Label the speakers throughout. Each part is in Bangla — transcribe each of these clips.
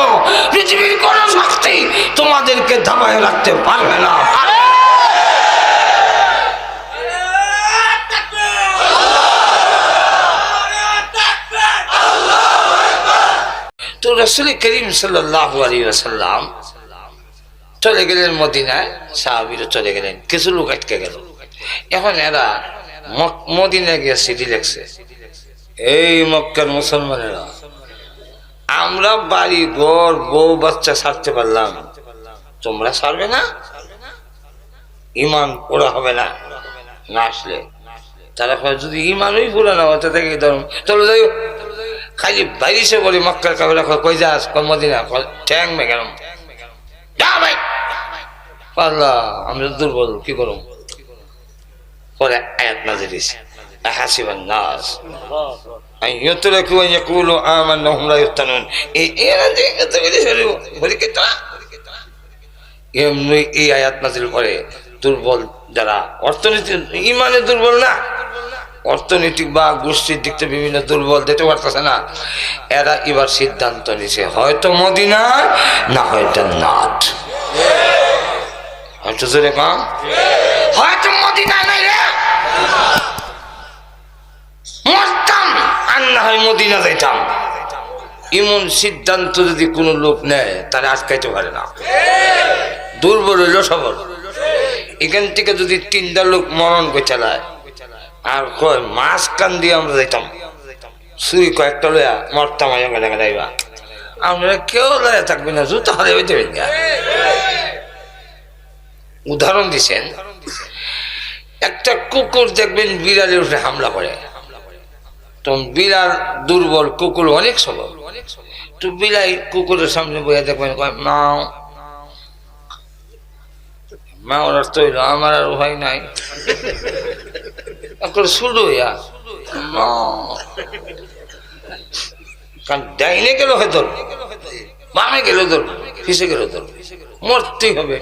Speaker 1: মরবো, পৃথিবীর কোন শক্তি তোমাদেরকে দাবায় রাখতে পারবে না। তো রাসূল করিম সাল্লাল্লাহু আলাইহি ওয়াসাল্লাম চলে গেলেন মদিনায়, সাহাবীরা চলে গেলেন, কিছু লোক আটকে গেল। এখন এরা মদিনায় গিয়ে চিঠি লিখছে, এই মক্কার মুসলমানেরা, আমরা বাড়ি ঘর বউ বাচ্চা ছাড়তে পারলাম, তোমরা ছাড়বে না? ইমান পুরা হবে না না আসলে? তারা যদি ইমানই পুরা না হতে থাকে চলো যাই, খালি বাইরে বলি মক্কার কাফেররা কই যাস, মদিনা ঠ্যাং মে গেলাম, যা ভাই পাল্লা, আমরা দুর্বল, কি করুম? পরে আয়াত নাযিল হইছে, আহাসিবান নাস আন ইউতরাকু আন ইয়াকুলু আমান্না হুম লা ইফতানুন। এমনি এই আয়াত নাযিল করে দুর্বল যারা অর্থনীতি ইমানে দুর্বল না, অর্থনৈতিক বা গোষ্ঠীর দিক থেকে বিভিন্ন দুর্বল দিতে পারতেছে না, এরা এবার সিদ্ধান্ত নিছে হয়তো মদিনা না হয় জান্নাত। হয়তো জোরে কম, হয়তো মদিনা নাই রে মরতাম, আর না হয় মদিনা যাইতাম। এমন সিদ্ধান্ত যদি কোন লোক নেয় তাহলে আটকাইতে পারে না, দুর্বল হইল সবল। এখান থেকে যদি 3টা লোক মরণ করে চালায় আর কয় মাছ কান দিয়ে আমরা যাইতাম, সুই কয়েকটা লইয়া মরতাম, যাইবা, আমরা কেউ লয়া থাকবে না, জুতো হারে দেবেন। উদাহরণ দিচ্ছেন, একটা কুকুর দেখবেন বিড়ালের উপরে হামলা করে, তো বিড়াল দুর্বল, কুকুর অনেক সবল, তো বিড়াল কুকুরের সামনে বইয়া দেখবেন মাও মা, ওর অর্থ হইল আমার আর ভয় নাই, শুরু হইয়া ডাইনে গেল হয় ধর, বামে গেল ধর, ফিসে গেল ধর, মরতেই হবে,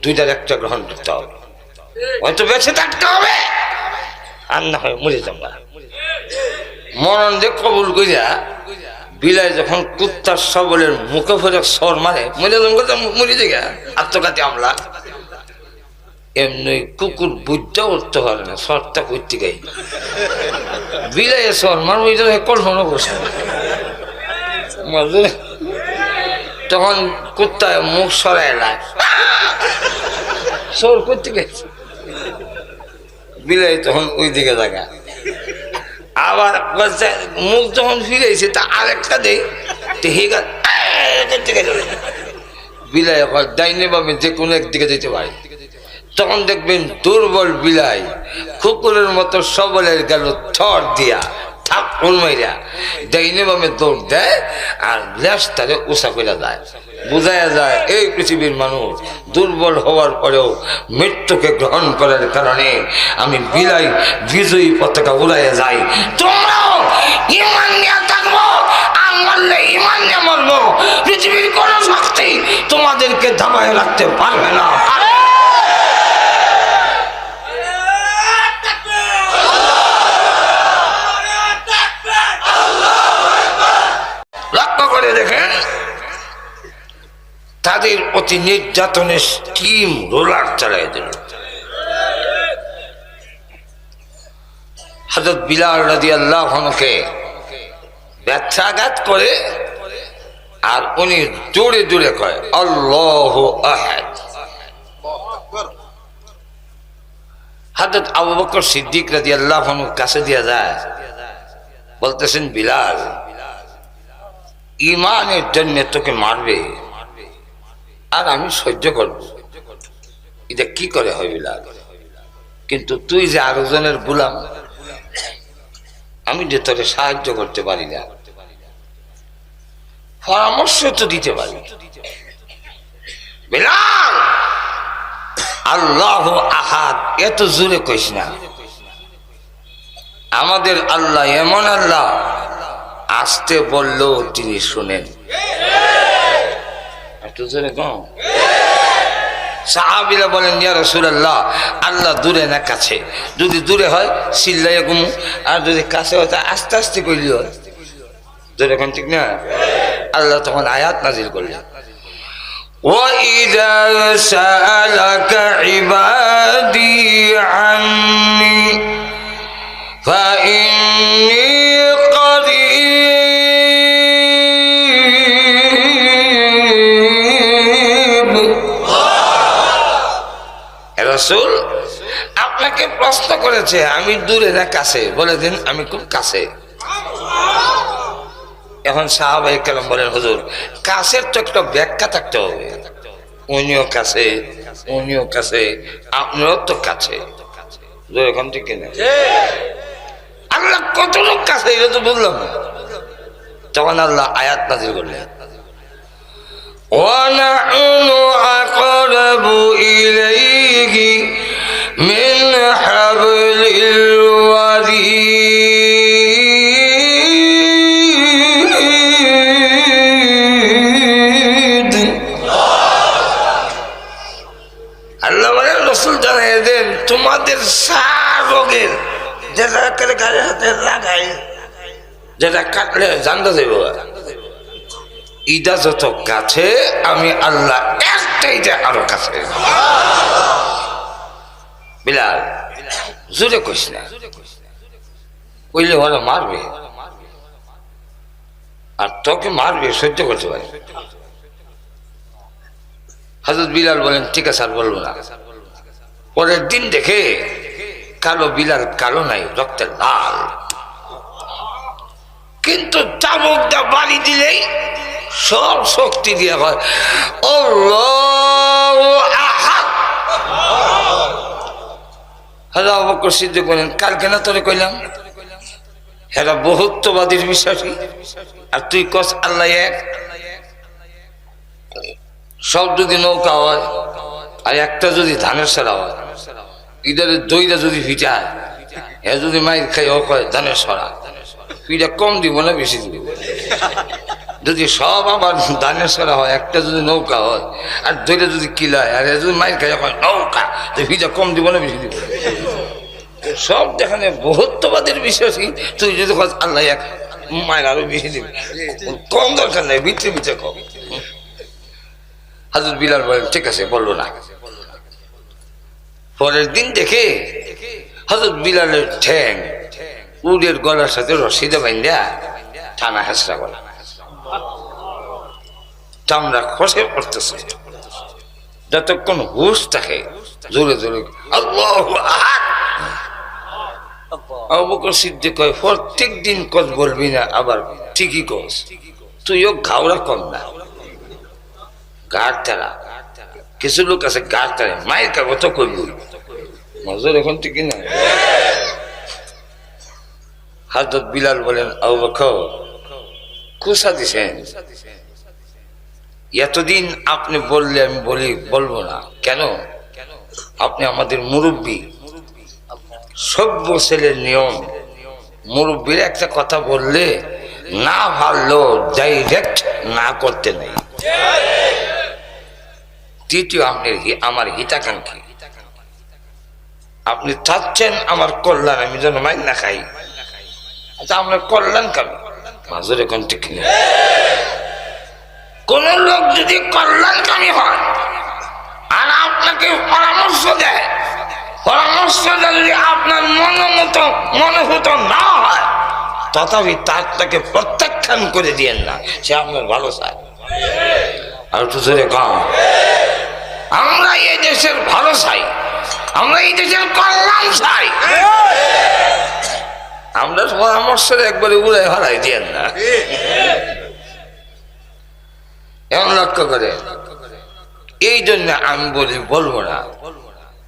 Speaker 1: 2টার একটা গ্রহণ করতে হবে, হয়তো বেঁচে থাকতে হবে আর না হয় মরে যাবা। মরণ যে কবুল করিয়া বিলাই যখন কুত্তার সবলের মুখে ফেরে সর মারে, মরে যায় আত্মঘাতী আমলা। এমনি কুকুর বুঝতে উঠতে পারে না, সরটা করতে গাই বিলাই সর মার কল্পনা করছে, তখন কুত্তায় মুখ সরাই এলায় সর করতে গেছে, বিলাই তখন ওই দিকে জায়গা, আবার মুখ যখন ফিরেছে তা আরেকটা দেয়, বিলাই ডাইনে বামে যে কোনো একদিকে যেতে পারে। তখন দেখবেন দুর্বল বিলাই কুকুরের মতো সবলের গেল থর দিয়া থাপ্পড় মাইরা ডাইনে বামে দৌড় দেয় আর লেজটারে উঁচা করে দেয়। বোঝায়া যায় এই পৃথিবীর মানুষ দুর্বল হওয়ার পরেও মৃত্যুকে গ্রহণ করার কারণে আমি বিলাই বিজয়ী পতাকা উড়াইয়া যাই। তোমরাও ইমান নিয়ে থাকবো, আর মরলে ইমান নিয়ে মরবো, পৃথিবীর কোন শক্তি তোমাদেরকে দাবায় রাখতে পারবে না। লক্ষ্য করে দেখেন, তাদের অতি নির্যাতনের স্টিম রোলার চালাই দিল। হযরত বিলাল রাদিয়াল্লাহু আনহুকে ব্যথাঘাত করে আর উনি জোরে জোরে কয় আল্লাহু আহাদ। হযরত আবু বকর সিদ্দিক রাদিয়াল্লাহু আনহু কাছে দিয়া যায়, বলতেছেন বিলাল, ইমানের জন্য তোকে মারবে আর আমি সহ্য করব, এটা কি করে হয় বিলাল? কিন্তু তুই যে আরো জনের গোলাম, আমি যে তোরে সাহায্য করতে পারি না, পরামর্শ তো দিতে পারি। বিলাল, আল্লাহু আহাদ এত জোরে কইস না, আমাদের আল্লাহ এমন আল্লাহ, আসতে বললেও তিনি শুনেন। একটু জোরে কম। সাহাবীরা বলেন ইয়া রাসূলুল্লাহ, আল্লাহ দূরে না কাছে? যদি দূরে হয় চিল্লাইয়া ঘুমু, আর যদি কাছে হয় আস্তে আস্তে কইলি হয়। যেরকম ঠিক না? আল্লাহ তখন আয়াত নাজিল করলেন, وَإِذَا سَأَلَكَ عِبَادِي عَنِّي فَإِنِّي قَرِيبٌ। রাসূল আপনাকে প্রশ্ন করেছে আমি দূরে না কাছে, বলে দিন আমি খুব কাছে। এখন সাহাবায়ে কেরাম বলেন, হুজুর কাছের তো একটা ব্যাখ্যা থাকতে হবে, উনিও কাছে উনিও কাছে আপনিও তো কাছে, এখন ঠিক কিনা? আল্লাহ কত লোক কাছে এটা তো বুঝলাম না। তখন আল্লাহ আয়াত নাযিল করলেন, وَنَحْنُ أَقْرَبُ إِلَيْهِ مِنْ حَبْلِ الْوَرِيدِ। আল্লাহ বলেন, রাসূল জানিয়ে দেন তোমাদের রোগের যেটা গায়ের হাতে লাগাই, যেটা কাটলে জানতে যাইব, ইদা যত কাছে আমি আল্লাহ একটাই যে আরো কাছে। বিলাল জোরে কইস না, কইলে ওরা মারবে, আর তোকে মারবে সহ্য করতে পারে। হযরত বিলাল বলেন ঠিক আছে আর বলবো না। পরের দিন দেখে কালো বিলাল কালো নাই, রক্তের লাল, কিন্তু চাবুকটা বাড়ি দিলেই সব শক্তি দিয়ে হয় আল্লাহু আহাদ। হযরত আবু বকর সিদ্দিক বলেন কালকে না তোরে কইলাম এরা বহুত্ববাদীর বিশ্বাসী, আর তুই কস আল্লাহ এক। সব যদি নৌকা হয় আর একটা যদি ধানের সেরা হয়, ইদারের দইটা যদি ভিটায়, এ যদি মাইর খাই ও কয় ধানের সরা, পিঠা কম দিব না বেশি দিব। যদি সব আবার ধানের সরা হয়, একটা যদি নৌকা হয় আর দইটা যদি কিলায়, আর এ যদি মাইর খাই হয় নৌকা, তো পিঠা কম দিব না বেশি দিব। সব দেখানে বহুত্ববাদের বিশ্বাসী, তুই যদি আল্লাহ এক, মায়ের আরো বেশি দিবি, কম দরকার নাই, ভিতরে ভিতরে কম। হযরত বিলাল বলেন ঠিক আছে বললো না। পরের দিন দেখে হযরত বিলালের ঠ্যাং উটের গলার সাথে রশিদে বাইন্ধা টানা হেঁচড়া করা, চামড়া খসে পড়তেছে। যতক্ষণ হুশ থাকে জোরে জোরে আল্লাহু আহাদ। আবু বকর সিদ্দিক কয় প্রত্যেক দিন কস বলবি না, আবার ঠিকই কস, তুইও ঘাওড়া কম না, গাড় তেরা। কিছু লোক আছে গাড় তেরে, মায়ের কাগজ তো করবি মজুর, এখন ঠিকই না। হযরত বিলাল বলেন আবু বকর কুসা দিছেন, এতদিন আপনি বললে আমি বলবো না কেন? আপনি আমাদের মুরব্বী, সভ্য ছেলের নিয়ম, মুরব্বীর একটা কথা বললে না ভালো ডাইরেক্ট না করতে নেই। তৃতীয় আপনি আমার হিতাকাঙ্ক্ষী, আপনি চাচ্ছেন আমার কল্যাণ, আমি যেন মাইন না খাই। আচ্ছা আপনার কল্যাণ কেন? মাজুর এখন ঠিক নেই। কোন লোক যদি কল্যাণকামী হয় আর আপনাকে পরামর্শ দেয়, পরামর্শটা যদি আপনার মনোভূত না হয়, তথাপি তাকে প্রত্যাখ্যান করে দিয়েন না, সে আপনার ভালো চায়। আর একটু জোরে কম, আমরা এই দেশের ভালো চাই, আমরা এই দেশের কল্যাণ চাই। আমরা পরামর্শ একবারে উড়ে হারাই দিয়েন না। এমন লক্ষ্য করে, এই জন্য আমি বলবো না,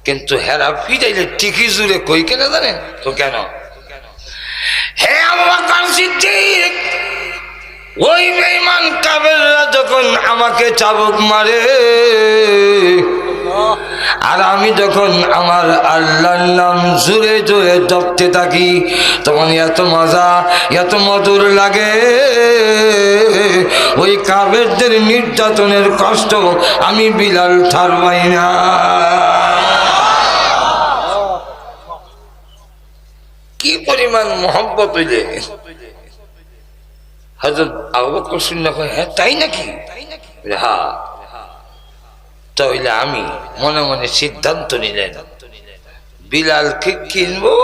Speaker 1: কিন্তু হেরা ফিরাইলে ঠিকই জুড়ে কই কেন জানেন তো? কেন? হে আবু বকর সিদ্দিক, ওই বেঈমান কাফেররা যখন আমাকে চাবুক মারে আর আমি যখন আমার আল্লাহর নাম জোরে জোরে জপতে থাকি, তখন এত মজা এত মধুর লাগে, ওই কাফেরদের নির্যাতনের কষ্ট আমি বিলাল ঠার পাই না। কি পরিমাণ মহব্বত হইলে হযরত আবু বকর শুনে কয়, হ্যাঁ তাই নাকি? হ্যাঁ। তাহলে আমি মনে মনে সিদ্ধান্ত নিলেন, বিলালকে কিনবো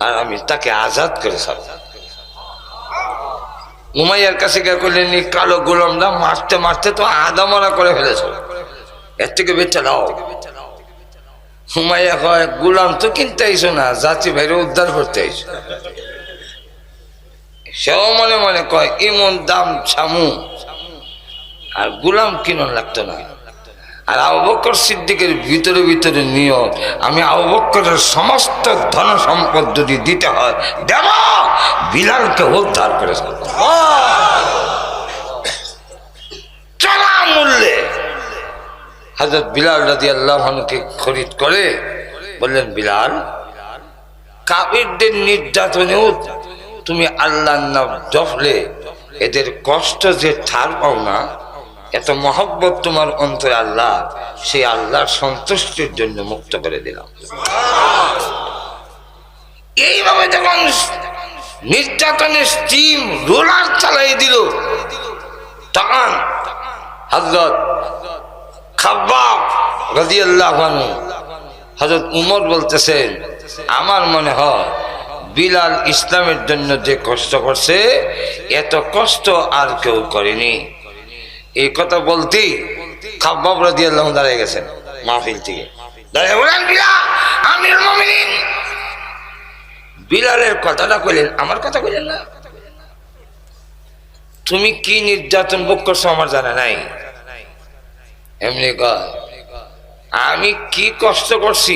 Speaker 1: আর আমি তাকে আজাদ করে ছাড়ব। উমাইয়ার কাছে গিয়ে করলেন, এই কালো গোলামরা মারতে মারতে তো আদা মরা করে ফেলেছ, এর থেকে বেঁচে দাও। উমাইয়া কয়, গোলাম তো কিনতে আইসো না, জাতি ভাইরে উদ্ধার করতে আইসো। সেও মনে মনে কয়, ইমন দাম ছামু আর গোলাম কিনন লাগতো না। আর আবু বকর সিদ্দিকের ভিতরে ভিতরে নিয়ম, আমি আবু বকরের সমস্ত ধন সম্পদ যদি দিতে হয় দেব, বিলালকে উদ্ধার করে চলা মূল্যে হযরত বিলাল রাদিয়াল্লাহু আনহুকে খরিদ করে বললেন, বিলাল, কাফিরদের নির্যাতনেও তুমি আল্লাহর নাম জপলে এদের কষ্ট যে ঠার পাও না, এত মহব্বত তোমার অন্তরে আল্লাহ, সেই আল্লাহর সন্তুষ্টির জন্য মুক্ত করে দিলাম। এইভাবে যখন নির্যাতনের স্টিম রোলার চালাই দিল, তখন হযরত খাব্বাব রাদিয়াল্লাহু আনহু, হযরত উমর বলতেছেন, আমার মনে হয় বিলাল ইসলামের জন্য যে কষ্ট করছে এত কষ্ট আর কেউ করেনি। এই কথা বলতেই খাব্বাব রাদিয়াল্লাহু আনহু দাঁড়িয়ে গেছেন মাহফিল থেকে, দাঁড়িয়ে বলেন, বিলাল আমিরুল মুমিনিন। বিলালের কথাটা কইলেন, আমার কথা কইলেন না। তুমি কি নির্যাতন ভোগ করছো আমার জানা নাই। এমনি কয়, আমি কি কষ্ট করছি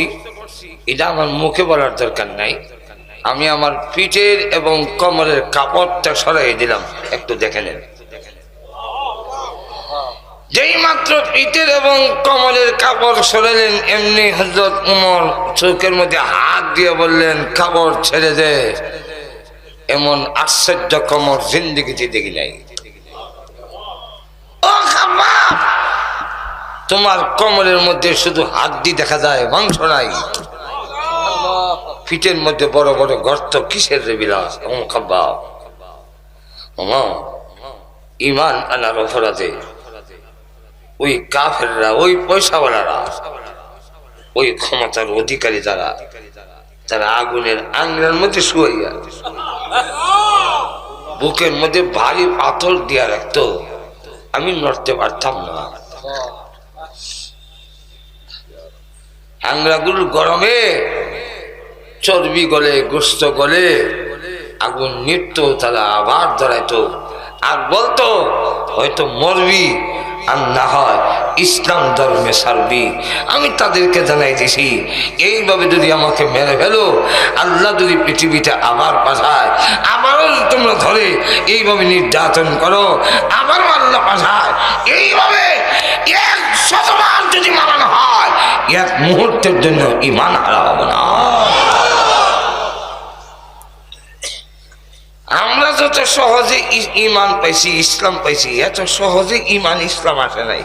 Speaker 1: এটা আমার মুখে বলার দরকার নাই, আমি আমার পিঠের এবং কোমরের কাপড়টা সরাই দিলাম, একটু দেখে নেন। যেই মাত্র পিঠের এবং কোমরের কাপড় সরাইলেন, এমনি হযরত উমর চোখের মধ্যে হাত দিয়ে বললেন, কাপড় ছেড়ে দে। এমন আশ্চর্য কোমর জিন্দেগিতে দেখি নাই। ও খাব্বাব, তোমার কোমরের মধ্যে শুধু হাড্ডি দেখা যায়, মাংস নাই। পিঠের মধ্যে বড় বড় গর্ত, কিসের রে বিলাস? খাব্বাব, ইমান আনার অপরাধে ওই কাফেররা, ওই পয়সাওয়ালারা, ওই ক্ষমতার অধিকারী যারা, তারা আগুনের আঙ্গনার মধ্যে শুয়াইয়া বুকের মধ্যে ভারী পাথর দিয়া রাখতো, আমি নড়তে পারতাম না। আংরাগুলোর গরমে চর্বি গলে, গোস্ত গলে, আগুন নিত্য, তারা আবার দাঁড়াইতো আর বলতো, হয়তো মরবি আর না হয় ইসলাম ধর্মে সারবি। আমি তাদেরকে জানাই দিছি, এইভাবে যদি আমাকে মেরে ফেলো, আল্লাহ যদি পৃথিবীতে আবার পাঠায়, আবারও তোমরা ধরে এইভাবে নির্যাতন করো, আবারও আল্লাহ পাঠায়, এইভাবে 100 বার যদি মানানো হয়, এক মুহূর্তের জন্য ঈমান হারা হবে না। আমরা যত সহজে ঈমান পাইছি, ইসলাম পাইছি, এত সহজে ঈমান ইসলাম আসে নাই।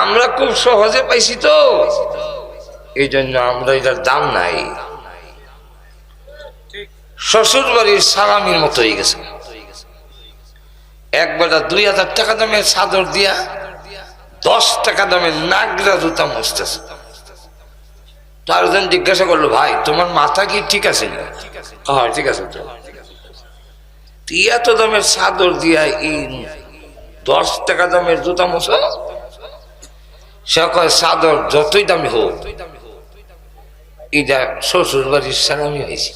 Speaker 1: আমরা খুব সহজে পাইছি তো, এই জন্য আমরা এটার দাম নাই। শ্বশুর বাড়ির সালামির মতো হয়ে গেছে। একবেলা 2000 টাকা দামের চাদর দিয়া 10 টাকা দামের নাগরা জুতা মুছতেছে। তারজন জিজ্ঞাসা করলো, ভাই তোমার মাথা কি ঠিক আছে? হ্যাঁ ঠিক আছে। তো এত দামের চাদর দিয়া এই 10 টাকা দামের জুতা মুছো? সে কয়, চাদর যতই দামি হোক, এটা শ্বশুর বাড়ির সালামি হয়েছে।